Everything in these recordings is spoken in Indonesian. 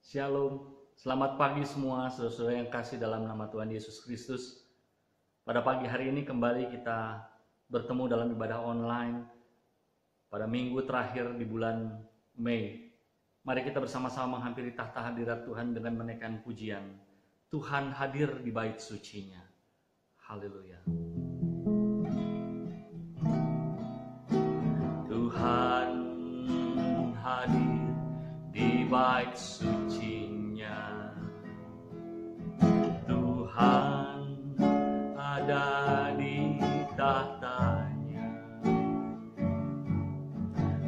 Shalom, selamat pagi semua saudara-saudara yang kasih dalam nama Tuhan Yesus Kristus. Pada pagi hari ini kembali kita bertemu dalam ibadah online pada minggu terakhir di bulan Mei. Mari kita bersama-sama menghampiri tahta hadirat Tuhan dengan menaikkan pujian. Tuhan hadir di bait sucinya. Haleluya. Tuhan hadir di bait sucinya, Tuhan ada di tahtanya.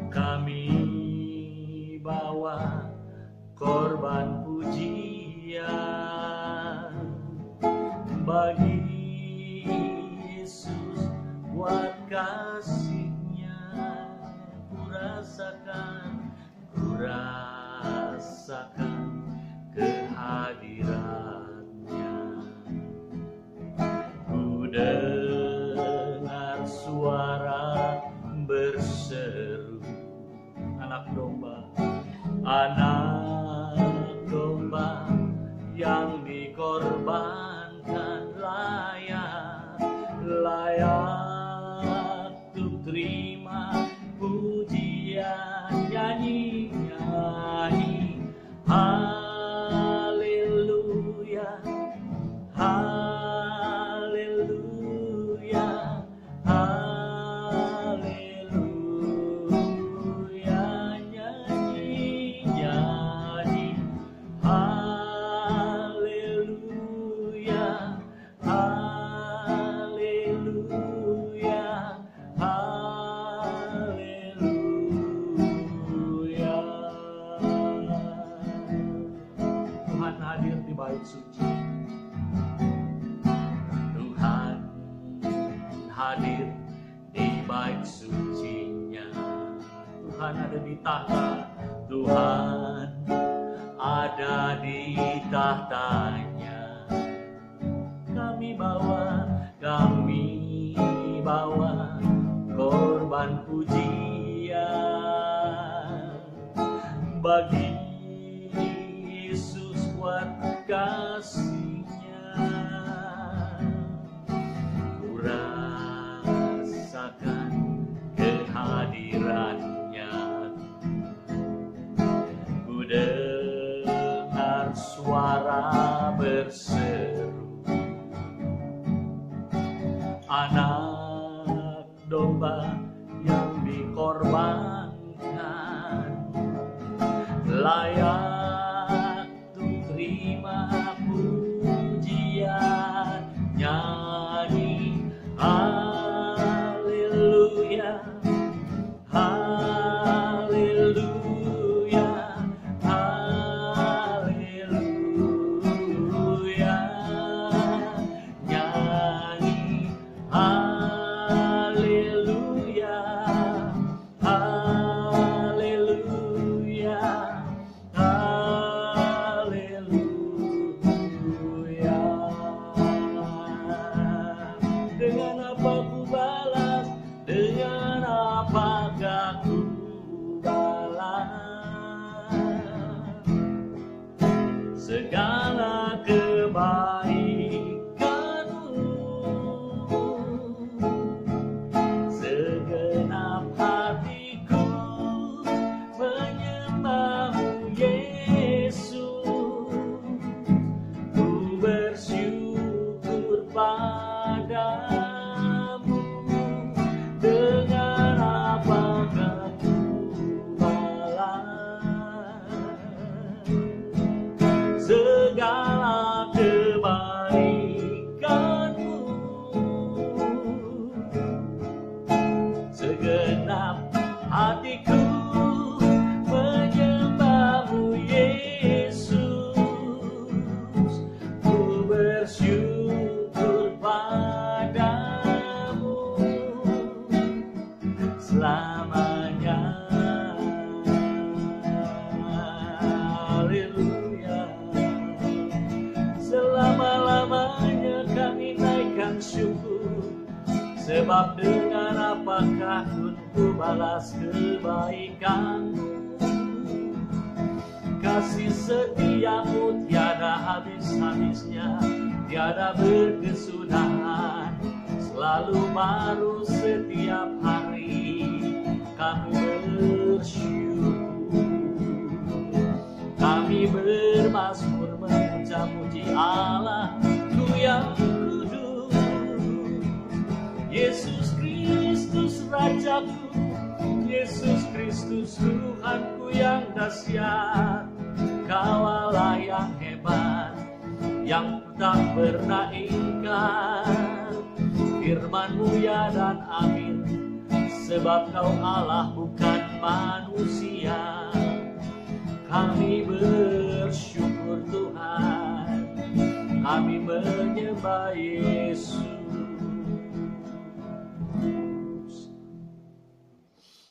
Kami bawa korban pujian bagi Yesus buat kasih-Nya. Rasakan kehadirannya. Ku dengar suara berseru, anak domba yang dikorbankan layak untuk terima pujian. Nyanyi haleluya, haleluya, haleluya. Nyanyi haleluya, haleluya, haleluya. Tuhan hadir di bait suci. Tuhan hadir di bait sucinya. Tuhan ada di tahta. Tuhan ada di tahtanya. Kami bawa korban pujian bagi Yesus buat kasih-Nya. Ku rasakan kehadirannya. Ku dengar suara berseru, anak domba yang dikorbankan layak terima pujian. Nyanyi haleluya, haleluya, haleluya. Nyanyi haleluya, haleluya, haleluya. Dengan apa ku balas? Dengan apakah ku balas segala kebaikanmu? Segenap hatiku menyembahmu Yesus. Ku bersyukur padamu. Dengan apakah ku balas segala kebaikanmu? Segenap hatiku menyembahmu Yesus. Ku bersyukur padamu selamanya. Haleluya. Selama-lamanya kami naikkan syukur, sebab dengan apakah pun ku balas kebaikanmu. kasih setiamu tiada habis-habisnya, tiada berkesudahan, selalu baru setiap hari. Kami bersyukur, kami bermazmur memuji Allah-Ku yang kudus. Yesus Kristus Rajaku, Yesus Kristus Tuhanku yang dahsyat. Kau Allah yang hebat, yang tak pernah ingkar. Firman-Mu ya dan amin, sebab Kau Allah bukan manusia. Kami bersyukur Tuhan, kami menyembah Yesus.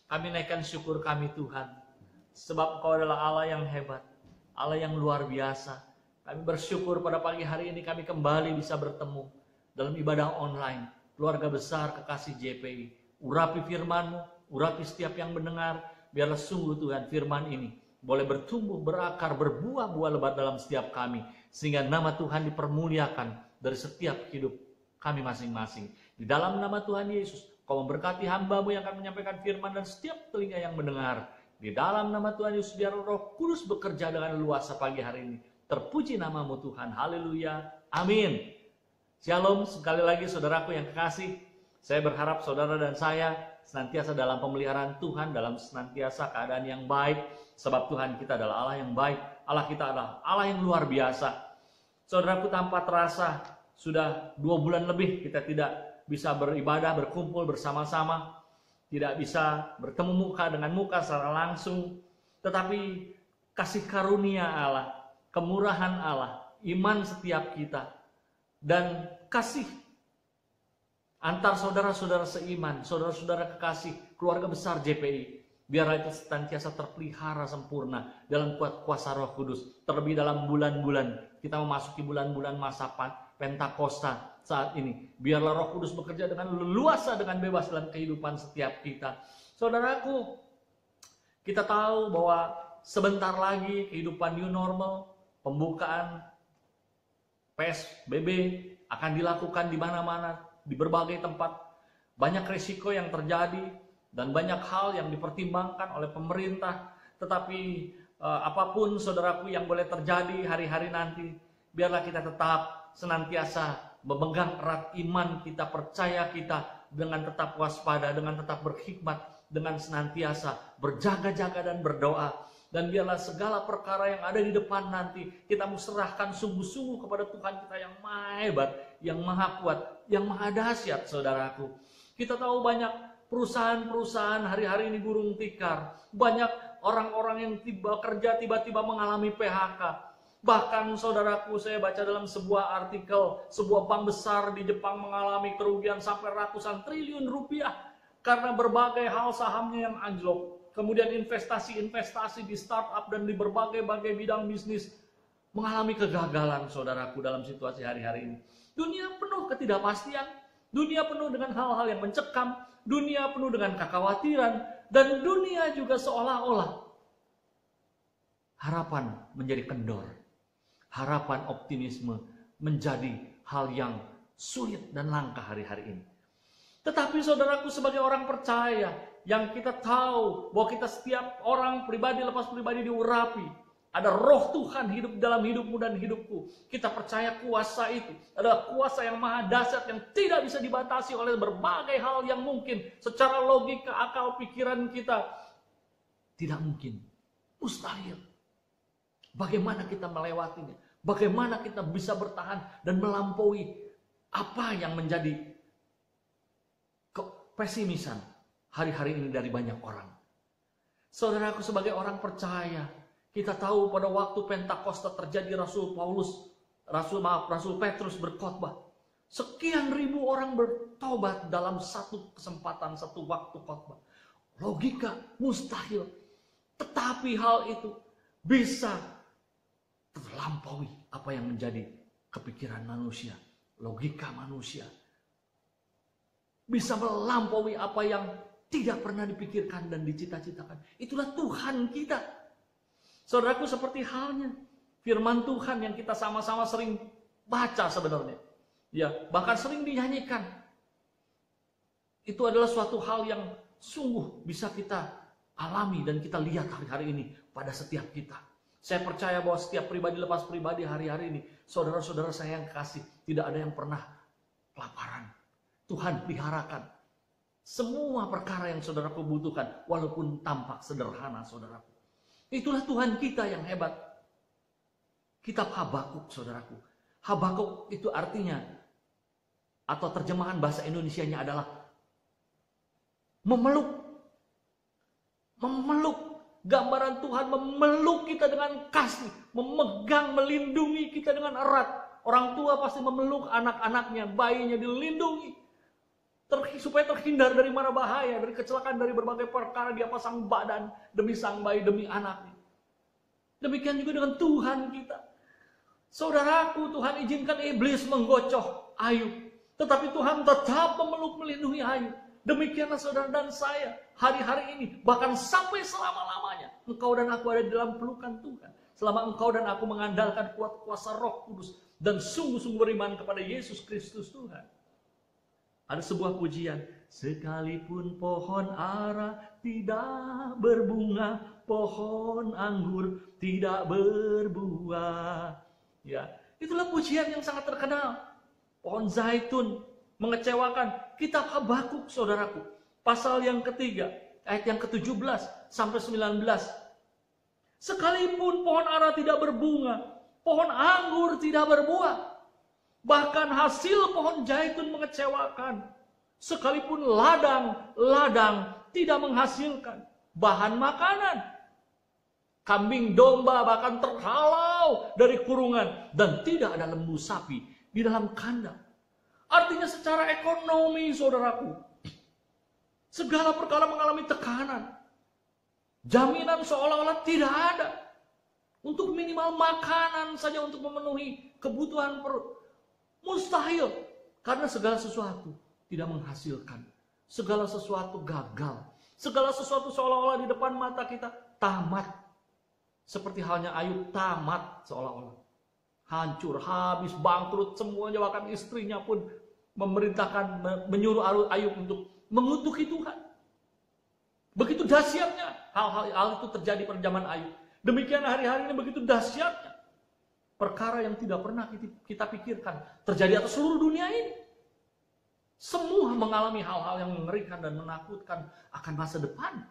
Kami naikkan syukur kami Tuhan, sebab Engkau adalah Allah yang hebat, Allah yang luar biasa. Kami bersyukur pada pagi hari ini kami kembali bisa bertemu dalam ibadah online. Keluarga besar kekasih JPI, urapi firman-Mu, urapi setiap yang mendengar. Biarlah sungguh Tuhan firman ini boleh bertumbuh, berakar, berbuah-buah lebat dalam setiap kami, sehingga nama Tuhan dipermuliakan dari setiap hidup kami masing-masing. Di dalam nama Tuhan Yesus, Kau memberkati hamba-Mu yang akan menyampaikan firman dan setiap telinga yang mendengar. Di dalam nama Tuhan Yesus, biar Roh Kudus bekerja dengan luasa pagi hari ini. Terpuji nama-Mu Tuhan. Haleluya. Amin. Shalom. Sekali lagi saudaraku yang kekasih, saya berharap saudara dan saya senantiasa dalam pemeliharaan Tuhan, dalam senantiasa keadaan yang baik. Sebab Tuhan kita adalah Allah yang baik. Allah kita adalah Allah yang luar biasa. Saudaraku, tanpa terasa sudah 2 bulan lebih kita tidak bisa beribadah, berkumpul bersama-sama, tidak bisa bertemu muka dengan muka secara langsung, tetapi kasih karunia Allah, kemurahan Allah, iman setiap kita, dan kasih antar saudara-saudara seiman, saudara-saudara kekasih, keluarga besar JPI, biarlah itu senantiasa terpelihara sempurna dalam kuasa Roh Kudus. Terlebih dalam bulan-bulan, kita memasuki bulan-bulan masa Pentakosta saat ini. Biarlah Roh Kudus bekerja dengan leluasa, dengan bebas dalam kehidupan setiap kita. Saudaraku, kita tahu bahwa sebentar lagi kehidupan new normal, pembukaan PSBB akan dilakukan di mana-mana, di berbagai tempat. Banyak risiko yang terjadi dan banyak hal yang dipertimbangkan oleh pemerintah. Tetapi apapun saudaraku yang boleh terjadi hari-hari nanti, biarlah kita tetap senantiasa memegang erat iman kita, percaya kita, dengan tetap waspada, dengan tetap berhikmat, dengan senantiasa berjaga-jaga dan berdoa. Dan biarlah segala perkara yang ada di depan nanti kita mau serahkan sungguh-sungguh kepada Tuhan kita yang maha hebat, yang maha kuat, yang maha dahsyat. Saudaraku, kita tahu banyak perusahaan-perusahaan hari-hari ini gulung tikar. Banyak orang-orang yang kerja tiba-tiba mengalami PHK. Bahkan saudaraku, saya baca dalam sebuah artikel, sebuah bank besar di Jepang mengalami kerugian sampai ratusan triliun rupiah karena berbagai hal sahamnya yang anjlok. Kemudian investasi-investasi di startup dan di berbagai-bagai bidang bisnis mengalami kegagalan, saudaraku, dalam situasi hari-hari ini. Dunia penuh ketidakpastian, dunia penuh dengan hal-hal yang mencekam, dunia penuh dengan kekhawatiran, dan dunia juga seolah-olah harapan menjadi kendor. Harapan, optimisme menjadi hal yang sulit dan langka hari-hari ini. Tetapi saudaraku, sebagai orang percaya yang kita tahu bahwa kita setiap orang pribadi lepas pribadi diurapi, ada Roh Tuhan hidup dalam hidupmu dan hidupku. Kita percaya kuasa itu adalah kuasa yang maha dahsyat, yang tidak bisa dibatasi oleh berbagai hal yang mungkin secara logika, akal, pikiran kita tidak mungkin, mustahil. Bagaimana kita melewatinya? Bagaimana kita bisa bertahan dan melampaui apa yang menjadi kepesimisan hari-hari ini dari banyak orang? Saudaraku, sebagai orang percaya, kita tahu pada waktu Pentakosta terjadi, Rasul Petrus berkhotbah. Sekian ribu orang bertobat dalam satu kesempatan, satu waktu khotbah. Logika mustahil. Tetapi hal itu bisa terlampaui apa yang menjadi kepikiran manusia, logika manusia. Bisa melampaui apa yang tidak pernah dipikirkan dan dicita-citakan. Itulah Tuhan kita. Saudaraku, seperti halnya firman Tuhan yang kita sama-sama sering baca sebenarnya. Ya, bahkan sering dinyanyikan. Itu adalah suatu hal yang sungguh bisa kita alami dan kita lihat hari-hari ini pada setiap kita. Saya percaya bahwa setiap pribadi lepas pribadi hari-hari ini, saudara-saudara saya yang kasih, tidak ada yang pernah kelaparan. Tuhan peliharakan semua perkara yang saudaraku butuhkan, walaupun tampak sederhana, saudaraku. Itulah Tuhan kita yang hebat. Kitab Habakuk, saudaraku. Habakuk itu artinya, atau terjemahan bahasa Indonesianya adalah memeluk. Memeluk. Gambaran Tuhan memeluk kita dengan kasih. Memegang, melindungi kita dengan erat. Orang tua pasti memeluk anak-anaknya, bayinya dilindungi. Supaya terhindar dari mara bahaya, dari kecelakaan, dari berbagai perkara. Dia pasang badan demi sang bayi, demi anaknya. Demikian juga dengan Tuhan kita. Saudaraku, Tuhan izinkan iblis menggocoh Ayub. Tetapi Tuhan tetap memeluk, melindungi Ayub. Demikianlah saudara dan saya hari-hari ini, bahkan sampai selama-lamanya, engkau dan aku ada di dalam pelukan Tuhan. Selama engkau dan aku mengandalkan kuat kuasa Roh Kudus dan sungguh-sungguh beriman kepada Yesus Kristus Tuhan. Ada sebuah pujian, sekalipun pohon ara tidak berbunga, pohon anggur tidak berbuah. Ya, itulah pujian yang sangat terkenal. Pohon zaitun mengecewakan. Kitab Habakuk, saudaraku, pasal yang ketiga, ayat yang ke-17 sampai 19. Sekalipun pohon ara tidak berbunga, pohon anggur tidak berbuah, bahkan hasil pohon zaitun mengecewakan. Sekalipun ladang tidak menghasilkan bahan makanan, kambing domba bahkan terhalau dari kurungan, dan tidak ada lembu sapi di dalam kandang. Artinya secara ekonomi, saudaraku, segala perkara mengalami tekanan. Jaminan seolah-olah tidak ada. Untuk minimal makanan saja untuk memenuhi kebutuhan perut. Mustahil. Karena segala sesuatu tidak menghasilkan. Segala sesuatu gagal. Segala sesuatu seolah-olah di depan mata kita tamat. Seperti halnya Ayub tamat seolah-olah. Hancur, habis, bangkrut semuanya, bahkan istrinya pun memerintahkan, menyuruh Ayub untuk mengutuki Tuhan. Begitu dahsyatnya hal itu terjadi pada zaman Ayub. Demikian hari-hari ini begitu dahsyatnya perkara yang tidak pernah kita pikirkan terjadi atas seluruh dunia ini. Semua mengalami hal-hal yang mengerikan dan menakutkan akan masa depan.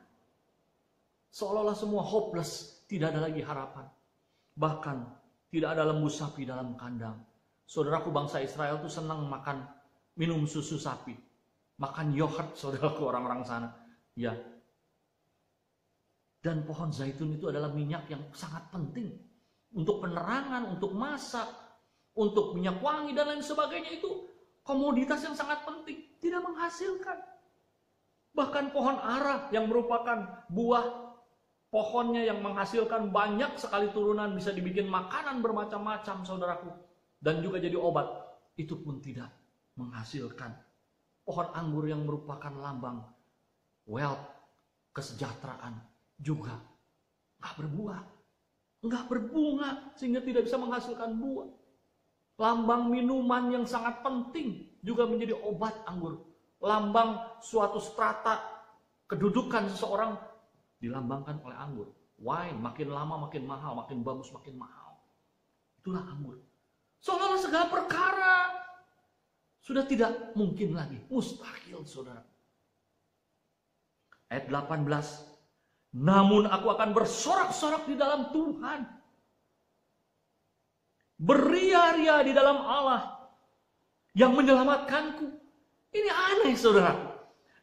Seolah-olah semua hopeless, tidak ada lagi harapan. Bahkan tidak ada lembu sapi dalam kandang. Saudaraku, bangsa Israel itu senang minum susu sapi. Makan yogurt, saudaraku, orang-orang sana. Ya. Dan pohon zaitun itu adalah minyak yang sangat penting. Untuk penerangan, untuk masak, untuk minyak wangi, dan lain sebagainya. Itu komoditas yang sangat penting. Tidak menghasilkan. Bahkan pohon ara yang merupakan buah pohonnya yang menghasilkan banyak sekali turunan, bisa dibikin makanan bermacam-macam, saudaraku. Dan juga jadi obat. Itu pun tidak menghasilkan. Pohon anggur yang merupakan lambang wealth, kesejahteraan, juga nggak berbuah. Nggak berbunga, sehingga tidak bisa menghasilkan buah. Lambang minuman yang sangat penting, juga menjadi obat anggur. Lambang suatu strata kedudukan seseorang, dilambangkan oleh anggur. Wine makin lama makin mahal, makin bagus makin mahal. Itulah anggur. Seolah-olah segala perkara sudah tidak mungkin lagi, mustahil, saudara. Ayat 18. Namun aku akan bersorak-sorak di dalam Tuhan. Beria-ria di dalam Allah yang menyelamatkanku. Ini aneh, saudaraku.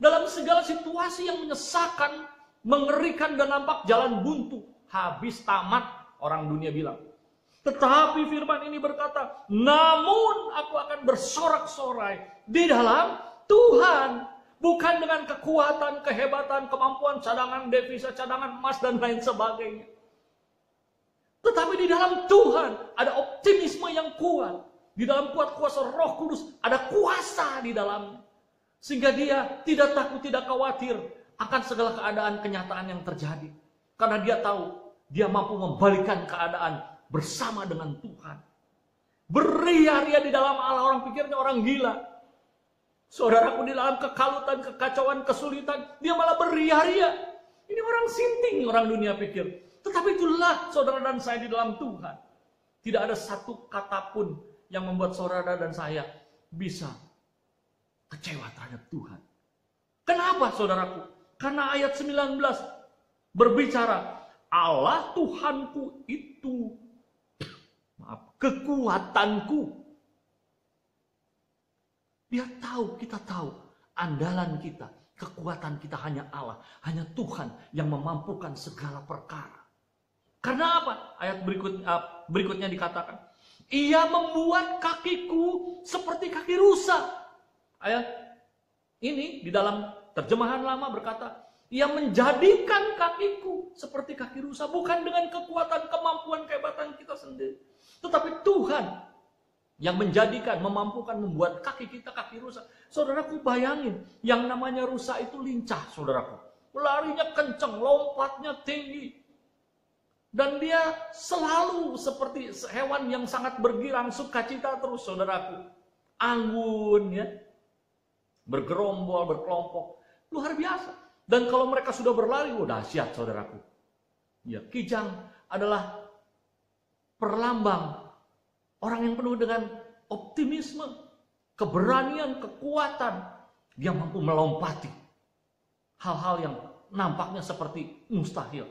Dalam segala situasi yang menyesakan, mengerikan dan nampak jalan buntu, habis, tamat, orang dunia bilang. Tetapi firman ini berkata, namun aku akan bersorak-sorai di dalam Tuhan. Bukan dengan kekuatan, kehebatan, kemampuan, cadangan devisa, cadangan emas, dan lain sebagainya. Tetapi di dalam Tuhan ada optimisme yang kuat. Di dalam kuat kuasa Roh Kudus ada kuasa di dalamnya. Sehingga dia tidak takut, tidak khawatir akan segala keadaan kenyataan yang terjadi. Karena dia tahu Dia mampu membalikan keadaan bersama dengan Tuhan. Beria-ria di dalam Allah, orang pikirnya orang gila. Saudaraku, di dalam kekalutan, kekacauan, kesulitan, dia malah beria-ria. Ini orang sinting, orang dunia pikir. Tetapi itulah saudara dan saya di dalam Tuhan. Tidak ada satu kata pun yang membuat saudara dan saya bisa kecewa terhadap Tuhan. Kenapa saudaraku? Karena ayat 19 berbicara, Allah Tuhanku itu kekuatanku. Dia tahu, kita tahu, andalan kita, kekuatan kita hanya Allah, hanya Tuhan yang memampukan segala perkara. Karena apa? Ayat berikutnya dikatakan, Ia membuat kakiku seperti kaki rusa. Ayat ini di dalam terjemahan lama berkata, Ia menjadikan kakiku seperti kaki rusa, bukan dengan kekuatan, kemampuan, kehebatan kita sendiri. Tetapi Tuhan yang menjadikan, memampukan, membuat kaki kita kaki rusa. Saudaraku bayangin, yang namanya rusa itu lincah, saudaraku. Larinya kencang, lompatnya tinggi. Dan dia selalu seperti hewan yang sangat bergirang, sukacita terus, saudaraku. Anggun, ya. Bergerombol, berkelompok. Luar biasa. Dan kalau mereka sudah berlari, dahsyat, saudaraku. Ya, kijang adalah perlambang orang yang penuh dengan optimisme, keberanian, kekuatan. Dia mampu melompati hal-hal yang nampaknya seperti mustahil.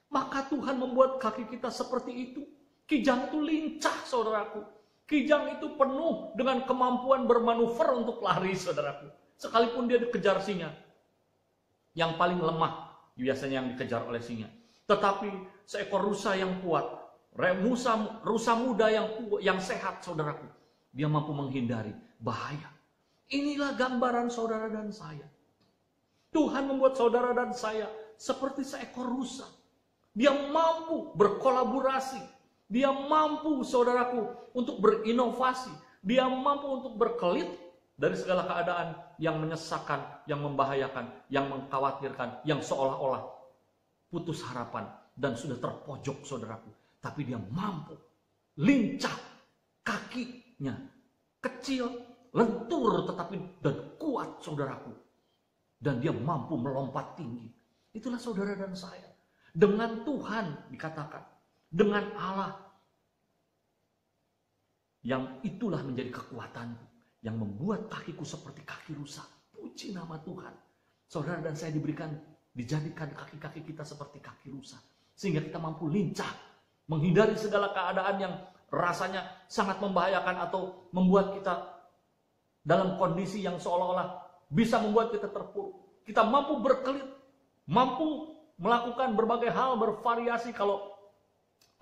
Maka Tuhan membuat kaki kita seperti itu. Kijang itu lincah, saudaraku. Kijang itu penuh dengan kemampuan bermanuver untuk lari, saudaraku. Sekalipun dia dikejar singa. Yang paling lemah biasanya yang dikejar oleh singa. Tetapi seekor rusa yang kuat, rusa muda yang sehat, saudaraku, dia mampu menghindari bahaya. Inilah gambaran saudara dan saya. Tuhan membuat saudara dan saya seperti seekor rusa. Dia mampu berkolaborasi. Dia mampu, saudaraku, untuk berinovasi. Dia mampu untuk berkelit dari segala keadaan yang menyesakan, yang membahayakan, yang mengkhawatirkan, yang seolah-olah putus harapan dan sudah terpojok, saudaraku. Tapi dia mampu, lincah, kakinya kecil, lentur tetapi dan kuat, saudaraku. Dan dia mampu melompat tinggi. Itulah saudara dan saya. Dengan Tuhan dikatakan, dengan Allah, yang itulah menjadi kekuatanku, yang membuat kakiku seperti kaki rusa. Puji nama Tuhan. Saudara dan saya dijadikan kaki-kaki kita seperti kaki rusa. Sehingga kita mampu lincah, menghindari segala keadaan yang rasanya sangat membahayakan atau membuat kita dalam kondisi yang seolah-olah bisa membuat kita terpuruk. Kita mampu berkelit, mampu melakukan berbagai hal, bervariasi. Kalau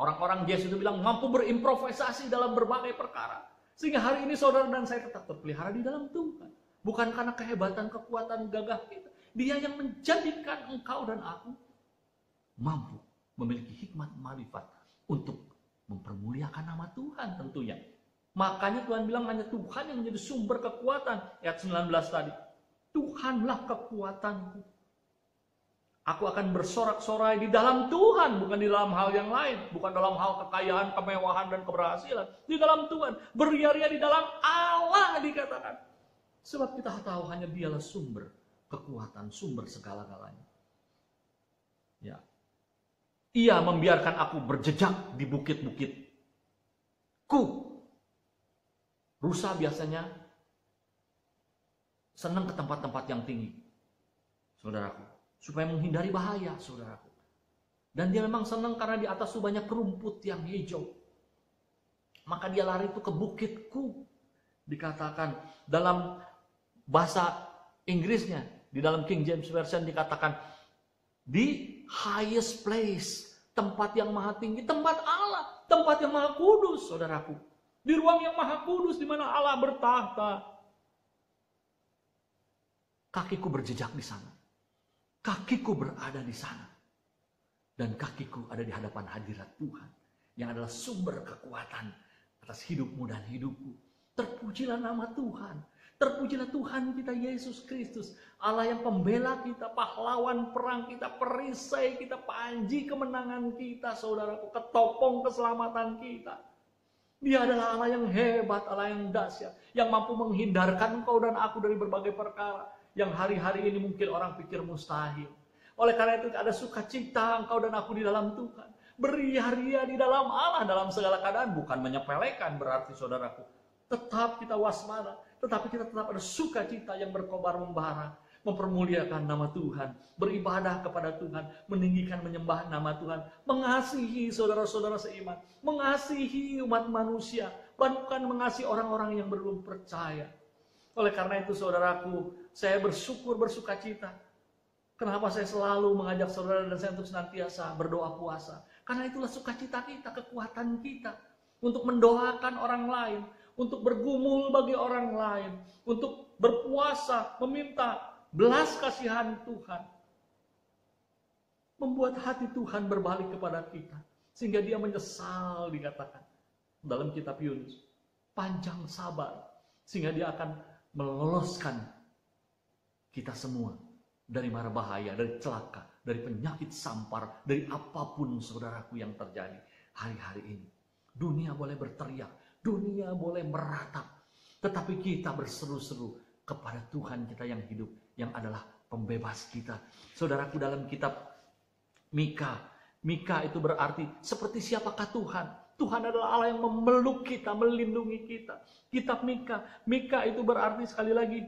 orang-orang Yesus itu bilang mampu berimprovisasi dalam berbagai perkara. Sehingga hari ini saudara dan saya tetap terpelihara di dalam Tuhan. Bukan karena kehebatan, kekuatan, gagah kita. Dia yang menjadikan engkau dan aku mampu memiliki hikmat marifat untuk mempermuliakan nama Tuhan tentunya. Makanya Tuhan bilang hanya Tuhan yang menjadi sumber kekuatan. Ayat 19 tadi. Tuhanlah kekuatanku. Aku akan bersorak-sorai di dalam Tuhan, bukan di dalam hal yang lain. Bukan dalam hal kekayaan, kemewahan, dan keberhasilan. Di dalam Tuhan. Beria-ria di dalam Allah dikatakan. Sebab kita tahu hanya Dialah sumber kekuatan, sumber segala-galanya. Ya. Ia membiarkan aku berjejak di bukit-bukit. Rusa biasanya senang ke tempat-tempat yang tinggi. Saudaraku. Supaya menghindari bahaya, saudaraku. Dan dia memang senang karena di atas itu banyak rumput yang hijau. Maka dia lari itu ke bukitku. Dikatakan dalam bahasa Inggrisnya, di dalam King James Version dikatakan, di highest place, tempat yang maha tinggi, tempat Allah, tempat yang maha kudus, saudaraku. Di ruang yang maha kudus, di mana Allah bertahta. Kakiku berjejak di sana. Kakiku berada di sana. Dan kakiku ada di hadapan hadirat Tuhan. Yang adalah sumber kekuatan atas hidupmu dan hidupku. Terpujilah nama Tuhan. Terpujilah Tuhan kita Yesus Kristus, Allah yang pembela kita, pahlawan perang kita, perisai kita, panji kemenangan kita, saudaraku, ketopong keselamatan kita. Dia adalah Allah yang hebat, Allah yang dahsyat, yang mampu menghindarkan engkau dan aku dari berbagai perkara yang hari-hari ini mungkin orang pikir mustahil. Oleh karena itu ada sukacita engkau dan aku di dalam Tuhan. Beria-ria di dalam Allah dalam segala keadaan, bukan menyepelekan berarti saudaraku. Tetap kita waspada, tetapi kita tetap ada sukacita yang berkobar membara, mempermuliakan nama Tuhan, beribadah kepada Tuhan, meninggikan menyembah nama Tuhan, mengasihi saudara-saudara seiman, mengasihi umat manusia, bukan mengasihi orang-orang yang belum percaya. Oleh karena itu saudaraku, saya bersyukur, bersukacita. Kenapa saya selalu mengajak saudara dan saya untuk senantiasa berdoa puasa? Karena itulah sukacita kita, kekuatan kita untuk mendoakan orang lain, untuk bergumul bagi orang lain, untuk berpuasa, meminta belas kasihan Tuhan. Membuat hati Tuhan berbalik kepada kita, sehingga dia menyesal, dikatakan dalam kitab Yunus. Panjang sabar, sehingga dia akan meloloskan kita semua dari mara bahaya, dari celaka, dari penyakit sampar, dari apapun saudaraku yang terjadi hari-hari ini. Dunia boleh berteriak, dunia boleh meratap, tetapi kita berseru-seru kepada Tuhan kita yang hidup, yang adalah pembebas kita. Saudaraku, dalam kitab Mika itu berarti seperti siapakah Tuhan? Tuhan adalah Allah yang memeluk kita, melindungi kita. Kitab Mika itu berarti sekali lagi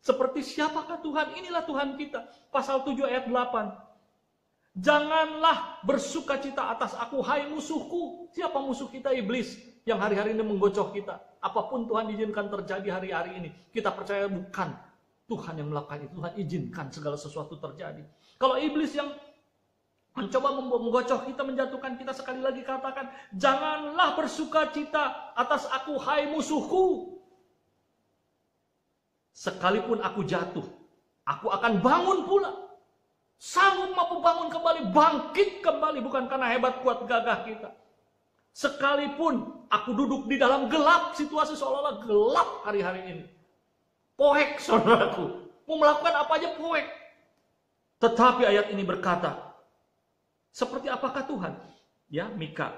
seperti siapakah Tuhan? Inilah Tuhan kita. Pasal 7 ayat 8. Janganlah bersukacita atas aku, hai musuhku. Siapa musuh kita? Iblis, yang hari-hari ini menggocoh kita. Apapun Tuhan izinkan terjadi hari-hari ini, kita percaya bukan Tuhan yang melakukan itu. Tuhan izinkan segala sesuatu terjadi. Kalau iblis yang mencoba menggocoh kita, menjatuhkan kita, sekali lagi katakan, janganlah bersukacita atas aku, hai musuhku. Sekalipun aku jatuh, aku akan bangun pula. Sanggup mampu bangun kembali, bangkit kembali, bukan karena hebat kuat gagah kita. Sekalipun aku duduk di dalam gelap, situasi seolah-olah gelap hari-hari ini. Poek saudaraku, mau melakukan apa aja poek. Tetapi ayat ini berkata, seperti apakah Tuhan? Ya, Mika.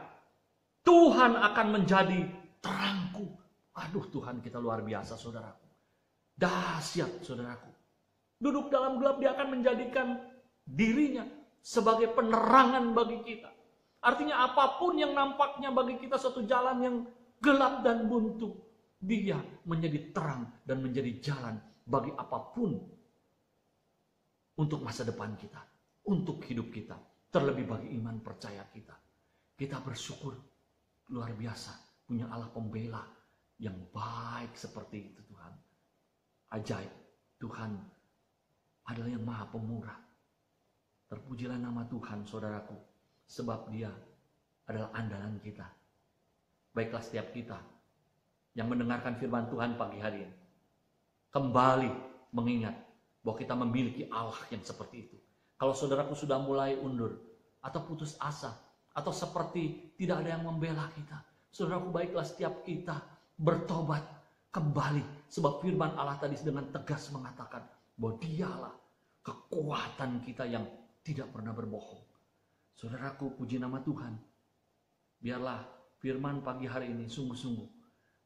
Tuhan akan menjadi terangku. Aduh, Tuhan kita luar biasa saudaraku. Dahsyat saudaraku. Duduk dalam gelap, dia akan menjadikan dirinya sebagai penerangan bagi kita. Artinya apapun yang nampaknya bagi kita suatu jalan yang gelap dan buntu, dia menjadi terang dan menjadi jalan bagi apapun untuk masa depan kita, untuk hidup kita, terlebih bagi iman percaya kita. Kita bersyukur luar biasa punya Allah pembela yang baik seperti itu Tuhan. Ajaib, Tuhan adalah yang maha pemurah. Terpujilah nama Tuhan saudaraku, sebab dia adalah andalan kita. Baiklah setiap kita yang mendengarkan firman Tuhan pagi hari ini, kembali mengingat bahwa kita memiliki Allah yang seperti itu. Kalau saudaraku sudah mulai undur, atau putus asa, atau seperti tidak ada yang membela kita, saudaraku, baiklah setiap kita bertobat kembali. Sebab firman Allah tadi dengan tegas mengatakan bahwa dialah kekuatan kita yang tidak pernah berbohong. Saudaraku, puji nama Tuhan. Biarlah firman pagi hari ini sungguh-sungguh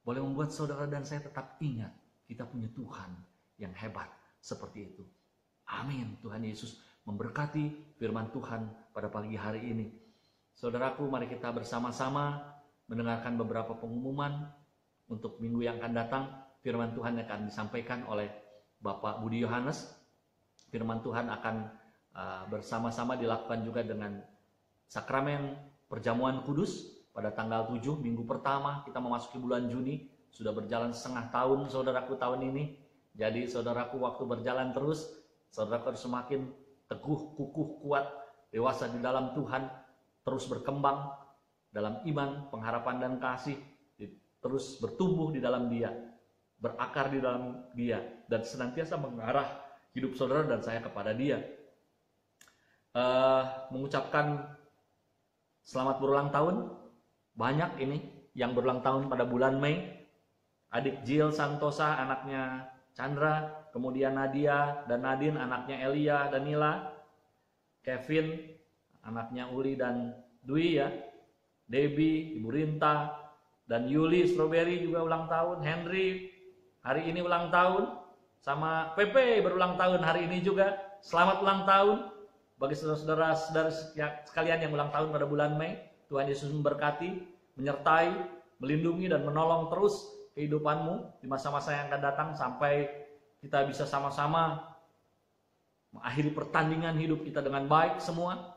boleh membuat saudara dan saya tetap ingat kita punya Tuhan yang hebat seperti itu. Amin. Tuhan Yesus memberkati firman Tuhan pada pagi hari ini. Saudaraku, mari kita bersama-sama mendengarkan beberapa pengumuman untuk minggu yang akan datang. Firman Tuhan akan disampaikan oleh Bapak Budi Yohanes. Firman Tuhan akan bersama-sama dilakukan juga dengan sakramen perjamuan kudus pada tanggal 7 minggu pertama. Kita memasuki bulan Juni, sudah berjalan setengah tahun saudaraku tahun ini. Jadi saudaraku, waktu berjalan terus, saudaraku harus semakin teguh, kukuh, kuat, dewasa di dalam Tuhan, terus berkembang dalam iman, pengharapan dan kasih, terus bertumbuh di dalam Dia, berakar di dalam Dia, dan senantiasa mengarah hidup saudara dan saya kepada Dia. Mengucapkan selamat berulang tahun. Banyak ini yang berulang tahun pada bulan Mei. adik Jill Santosa, anaknya Chandra, kemudian Nadia dan Nadine, anaknya Elia dan Nila, Kevin, anaknya Uli dan Dwi ya, Debbie, Ibu Rinta, dan Yuli Strawberry juga ulang tahun, Henry hari ini ulang tahun, sama Pepe berulang tahun hari ini juga. Selamat ulang tahun bagi saudara-saudara sekalian yang ulang tahun pada bulan Mei. Tuhan Yesus memberkati, menyertai, melindungi dan menolong terus kehidupanmu di masa-masa yang akan datang sampai kita bisa sama-sama mengakhiri pertandingan hidup kita dengan baik semua.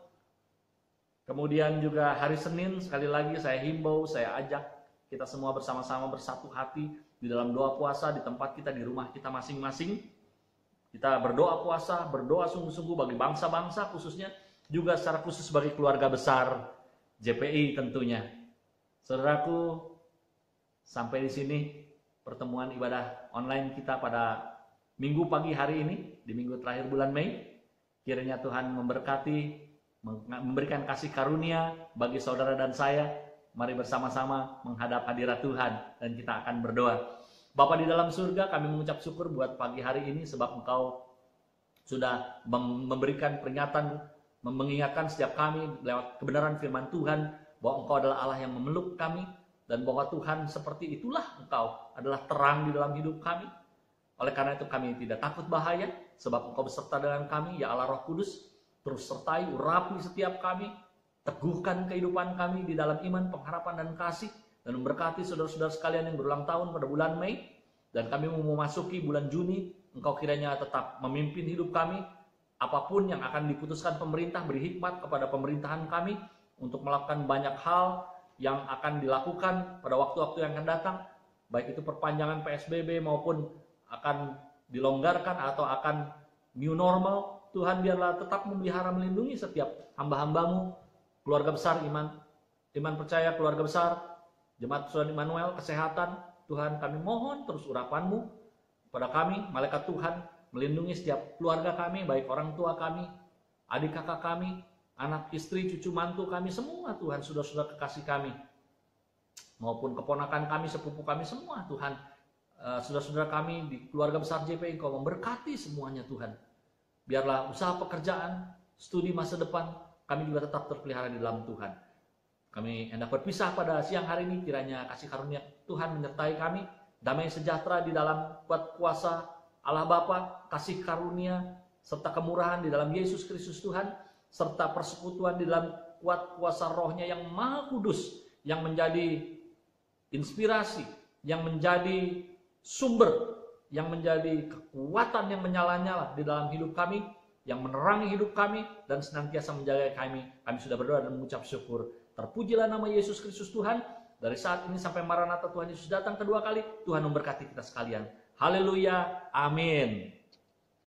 Kemudian juga hari Senin sekali lagi saya himbau, saya ajak kita semua bersama-sama bersatu hati di dalam doa puasa di tempat kita, di rumah kita masing-masing. Kita berdoa puasa, berdoa sungguh-sungguh bagi bangsa-bangsa khususnya, juga secara khusus bagi keluarga besar JPI tentunya. Saudaraku, sampai di sini pertemuan ibadah online kita pada minggu pagi hari ini, di minggu terakhir bulan Mei. Kiranya Tuhan memberkati, memberikan kasih karunia bagi saudara dan saya. Mari bersama-sama menghadap hadirat Tuhan dan kita akan berdoa. Bapa di dalam surga, kami mengucap syukur buat pagi hari ini sebab Engkau sudah memberikan peringatan, mengingatkan setiap kami lewat kebenaran firman Tuhan bahwa Engkau adalah Allah yang memeluk kami dan bahwa Tuhan seperti itulah Engkau adalah terang di dalam hidup kami. Oleh karena itu kami tidak takut bahaya sebab Engkau beserta dengan kami, ya Allah Roh Kudus. Terus sertai, urapi setiap kami, teguhkan kehidupan kami di dalam iman, pengharapan dan kasih, dan memberkati saudara-saudara sekalian yang berulang tahun pada bulan Mei. Dan kami mau memasuki bulan Juni, Engkau kiranya tetap memimpin hidup kami. Apapun yang akan diputuskan pemerintah, beri hikmat kepada pemerintahan kami untuk melakukan banyak hal yang akan dilakukan pada waktu-waktu yang akan datang, baik itu perpanjangan PSBB maupun akan dilonggarkan atau akan new normal. Tuhan biarlah tetap memelihara, melindungi setiap hamba-hambamu, keluarga besar iman percaya, keluarga besar Jemaat Tuhan Immanuel, kesehatan. Tuhan, kami mohon terus urapan-Mu pada kami, malaikat Tuhan, melindungi setiap keluarga kami, baik orang tua kami, adik kakak kami, anak istri, cucu mantu kami, semua Tuhan, saudara-saudara kekasih kami, maupun keponakan kami, sepupu kami, semua Tuhan, saudara-saudara kami di keluarga besar JPI, Engkau memberkati semuanya Tuhan. Biarlah usaha pekerjaan, studi masa depan, kami juga tetap terpelihara di dalam Tuhan. Kami hendak berpisah pada siang hari ini, kiranya kasih karunia Tuhan menyertai kami, damai sejahtera di dalam kuat kuasa Allah Bapa, kasih karunia serta kemurahan di dalam Yesus Kristus Tuhan, serta persekutuan di dalam kuat kuasa Roh-Nya yang Maha Kudus, yang menjadi inspirasi, yang menjadi sumber, yang menjadi kekuatan yang menyala-nyala di dalam hidup kami, yang menerangi hidup kami dan senantiasa menjaga kami. Kami sudah berdoa dan mengucap syukur. Terpujilah nama Yesus Kristus Tuhan. Dari saat ini sampai Maranatha Tuhan Yesus datang kedua kali, Tuhan memberkati kita sekalian. Haleluya, amin.